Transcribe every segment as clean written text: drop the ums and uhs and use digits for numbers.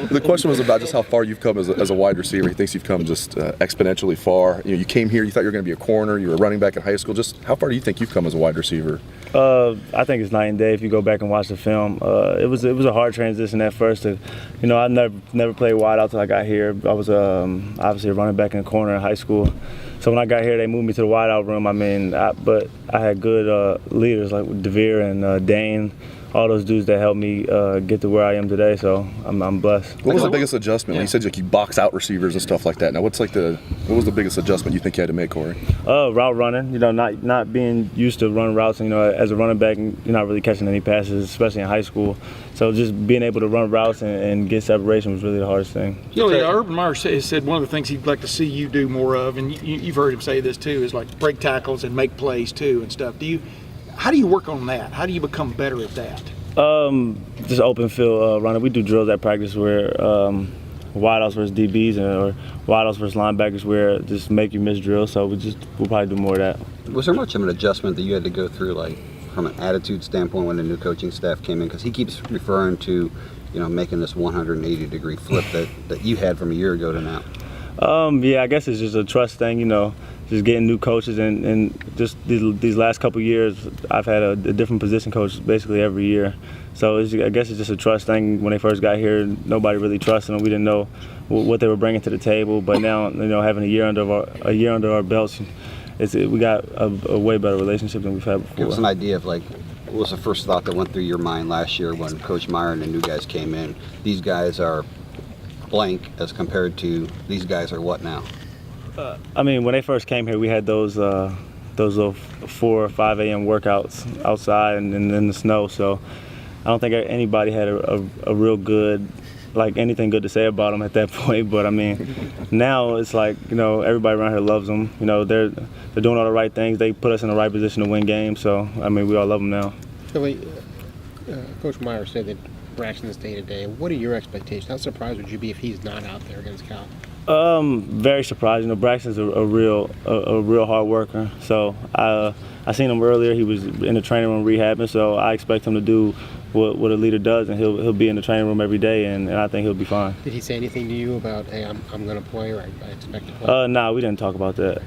The question was about just how far you've come as a wide receiver. He thinks you've come just exponentially far. You came here, you thought you were going to be a corner, you were running back in high school. Just how far do you think you've come as a wide receiver? I think it's night and day if you go back and watch the film. It was a hard transition at first. I never played wide out till I got here. I was obviously a running back in the corner in high school. So when I got here, they moved me to the wide out room. But I had good leaders like DeVere and Dane. All those dudes that helped me get to where I am today, so I'm blessed. What was the biggest adjustment? You said you box out receivers and stuff like that. Now, what was the biggest adjustment you think you had to make, Corey? Route running. Not being used to running routes. As a running back, you're not really catching any passes, especially in high school. So just being able to run routes and get separation was really the hardest thing. Urban Meyer said one of the things he'd like to see you do more of, and you've heard him say this too, is like break tackles and make plays too and stuff. How do you work on that? How do you become better at that? Just open field running. We do drills at practice where wideouts versus DBs or wideouts versus linebackers where just make you miss drills. So we'll probably do more of that. Was there much of an adjustment that you had to go through, like from an attitude standpoint, when the new coaching staff came in? Because he keeps referring to, making this 180-degree flip that you had from a year ago to now. Yeah, I guess it's just a trust thing, just getting new coaches and just these last couple of years, I've had a different position coach basically every year. So I guess it's just a trust thing. When they first got here, nobody really trusted them. We didn't know what they were bringing to the table. But now, having a year under our belts, we got a way better relationship than we've had before. Give us an idea of what was the first thought that went through your mind last year when Coach Meyer and the new guys came in? These guys are blank as compared to these guys are what now? When they first came here, we had those little 4 or 5 a.m. workouts outside and in the snow. So I don't think anybody had a real good, anything good to say about them at that point. But now it's like everybody around here loves them. They're doing all the right things. They put us in the right position to win games. So we all love them now. Billy, Coach Meyer said that Braxton's day-to-day. What are your expectations? How surprised would you be if he's not out there against Cal? Very surprised. Braxton's a real hard worker. So I seen him earlier. He was in the training room rehabbing. So I expect him to do what a leader does, and he'll be in the training room every day, and I think he'll be fine. Did he say anything to you about, hey, I'm going to play, or I expect to play? No, we didn't talk about that.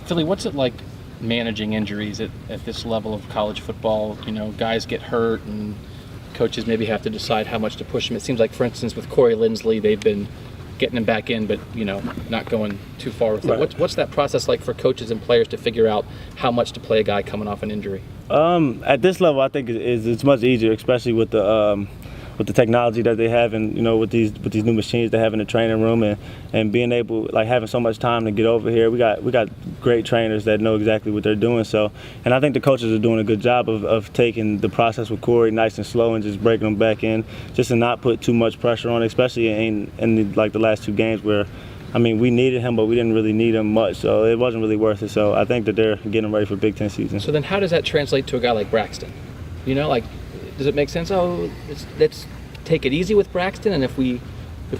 Philly, what's it like managing injuries at this level of college football? Guys get hurt, and coaches maybe have to decide how much to push them. It seems like, for instance, with Corey Linsley, they've been getting him back in, but not going too far with it. Right. What's that process like for coaches and players to figure out how much to play a guy coming off an injury? At this level, I think it's much easier, especially with the technology that they have, and with these new machines they have in the training room, and being able, having so much time to get over here. We got great trainers that know exactly what they're doing. So, and I think the coaches are doing a good job of taking the process with Corey nice and slow and just breaking them back in, just to not put too much pressure on, especially in the last 2 games where, we needed him, but we didn't really need him much, so it wasn't really worth it. So I think that they're getting ready for Big Ten season. So then how does that translate to a guy like Braxton? Does it make sense? Let's take it easy with Braxton, and if we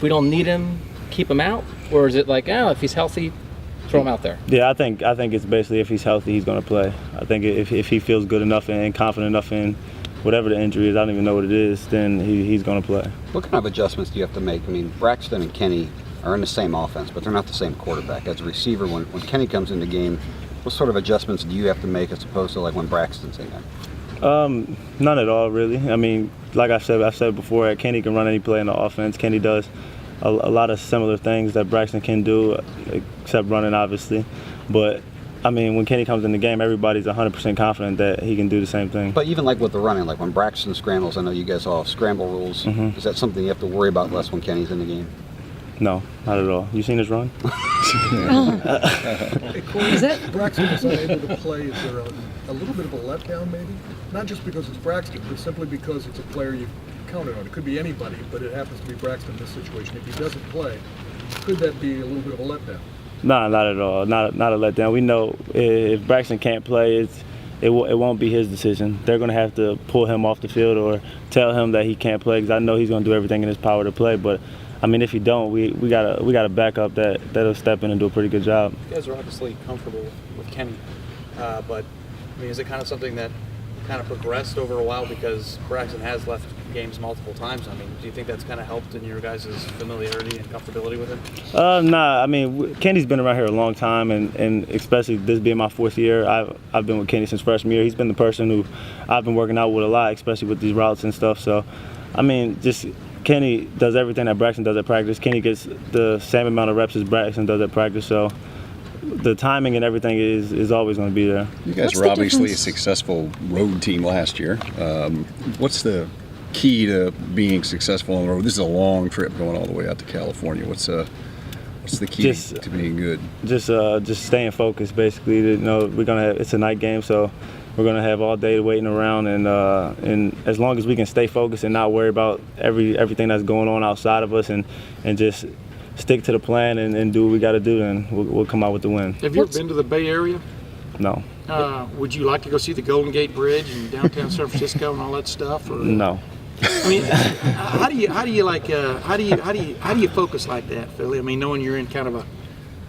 don't need him, keep him out? Or is it if he's healthy, throw him out there? Yeah, I think it's basically if he's healthy, he's going to play. I think if he feels good enough and confident enough in whatever the injury is, I don't even know what it is, then he's going to play. What kind of adjustments do you have to make? Braxton and Kenny are in the same offense, but they're not the same quarterback. As a receiver, when Kenny comes in the game, what sort of adjustments do you have to make as opposed to when Braxton's in there? None at all, really. Like I've said before, Kenny can run any play in the offense. Kenny does a lot of similar things that Braxton can do, except running, obviously. But when Kenny comes in the game, everybody's 100% confident that he can do the same thing. But even with the running, when Braxton scrambles, I know you guys all have scramble rules. Mm-hmm. Is that something you have to worry about less when Kenny's in the game? No, not at all. You seen us run? Is that Braxton is unable to play? Is there a little bit of a letdown, maybe? Not just because it's Braxton, but simply because it's a player you counted on. It could be anybody, but it happens to be Braxton in this situation. If he doesn't play, could that be a little bit of a letdown? No, not at all. Not a letdown. We know if Braxton can't play, it won't be his decision. They're going to have to pull him off the field or tell him that he can't play, because I know he's going to do everything in his power to play. But if he don't, we got a backup that'll step in and do a pretty good job. You guys are obviously comfortable with Kenny, but is it kind of something that kind of progressed over a while because Braxton has left games multiple times. I mean, do you think that's kind of helped in your guys' familiarity and comfortability with him? Nah, I mean, Kenny's been around here a long time, and especially this being my 4th year, I've been with Kenny since freshman year. He's been the person who I've been working out with a lot, especially with these routes and stuff. So, I mean, just Kenny does everything that Braxton does at practice. Kenny gets the same amount of reps as Braxton does at practice. So, the timing and everything is always going to be there. You guys were obviously a successful road team last year. What's the key to being successful on the road? This is a long trip going all the way out to California. What's the key to being good? Just staying focused, basically. You know, it's a night game, so we're gonna have all day waiting around, and as long as we can stay focused and not worry about everything that's going on outside of us, and just stick to the plan and do what we got to do, and we'll come out with the win. Have you ever been to the Bay Area? No. Would you like to go see the Golden Gate Bridge and downtown San Francisco and all that stuff? Or? No. I mean, how do you focus like that, Philly? I mean, knowing you're in kind of a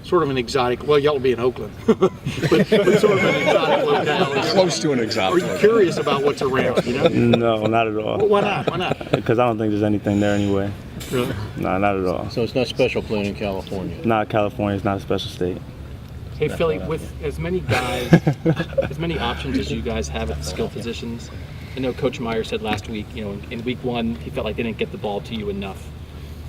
sort of an exotic. Well, y'all will be in Oakland, but sort of an exotic locale. Close to an exotic. Are you curious about what's around? You know? No, not at all. Well, why not? Why not? Because I don't think there's anything there anyway. Really? No, not at all. So it's not special playing in California? Not California. It's not a special state. Hey Philly, with as many guys, as many options as you guys have at the skill positions, I know Coach Meyer said last week, in week 1, he felt like they didn't get the ball to you enough.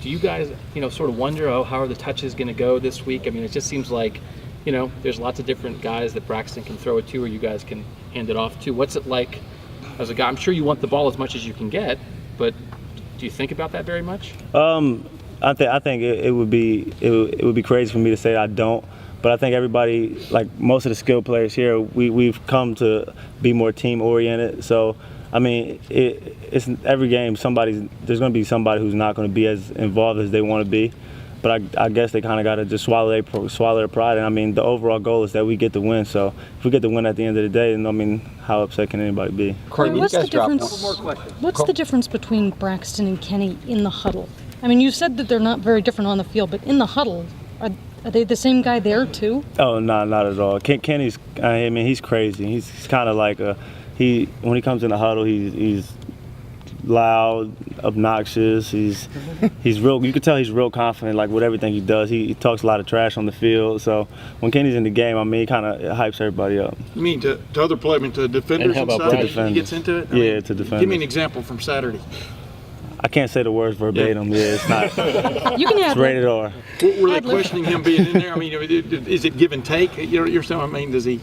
Do you guys, sort of wonder, how are the touches going to go this week? I mean, it just seems like, there's lots of different guys that Braxton can throw it to or you guys can hand it off to. What's it like as a guy? I'm sure you want the ball as much as you can get, but do you think about that very much? I think it would be crazy for me to say I don't. But I think everybody, like most of the skilled players here, we've come to be more team oriented. So, I mean, it's every game there's going to be somebody who's not going to be as involved as they want to be. But I guess they kind of got to just swallow their pride. And I mean, the overall goal is that we get the win. So if we get the win at the end of the day, then I mean, how upset can anybody be? What's the difference between Braxton and Kenny in the huddle? I mean, you said that they're not very different on the field, but in the huddle, are they the same guy there too? Oh, no, not at all. Kenny's, I mean, he's crazy. He's kind of like when he comes in the huddle, he's loud, obnoxious. He's real. You can tell he's real confident, like with everything he does. He talks a lot of trash on the field. So when Kenny's in the game, I mean, he kind of hypes everybody up. You mean to other players, I mean to defenders And how about and stuff? defenders? He gets into it. Yeah, to defenders. Give me an example from Saturday. I can't say the words verbatim. Yeah, it's not. You can have It's rated R. Were they questioning him being in there? I mean, is it give and take? You're saying, I mean, does he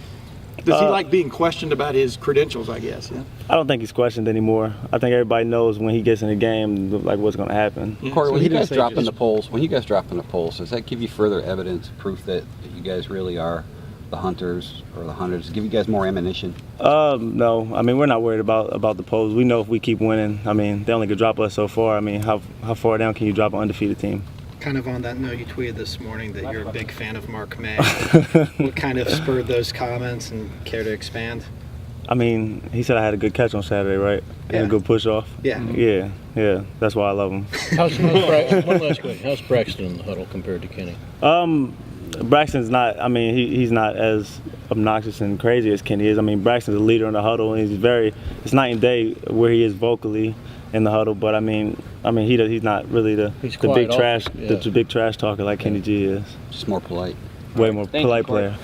like being questioned about his credentials, I guess? Yeah. I don't think he's questioned anymore. I think everybody knows when he gets in the game, like what's going to happen. Corey, when he you guys didn't say drop in just- the polls, does that give you further evidence, proof that you guys really are the hunters or the hunters? Give you guys more ammunition? No, I mean, we're not worried about the polls. We know if we keep winning, I mean, they only could drop us so far. I mean, how far down can you drop an undefeated team? Kind of on that note, you tweeted this morning that you're a big fan of Mark May. What kind of spurred those comments, and care to expand? I mean, he said I had a good catch on Saturday, right? And Yeah. a good push off. Yeah. Yeah. That's why I love him. One last question. How's Braxton in the huddle compared to Kenny? Braxton's not. I mean, he's not as obnoxious and crazy as Kenny is. I mean, Braxton's a leader in the huddle, and it's night and day where he is vocally in the huddle. But I mean, he's not really the quiet big trash, often, yeah. the big trash talker like Kenny G is. Just more polite. Way more polite player.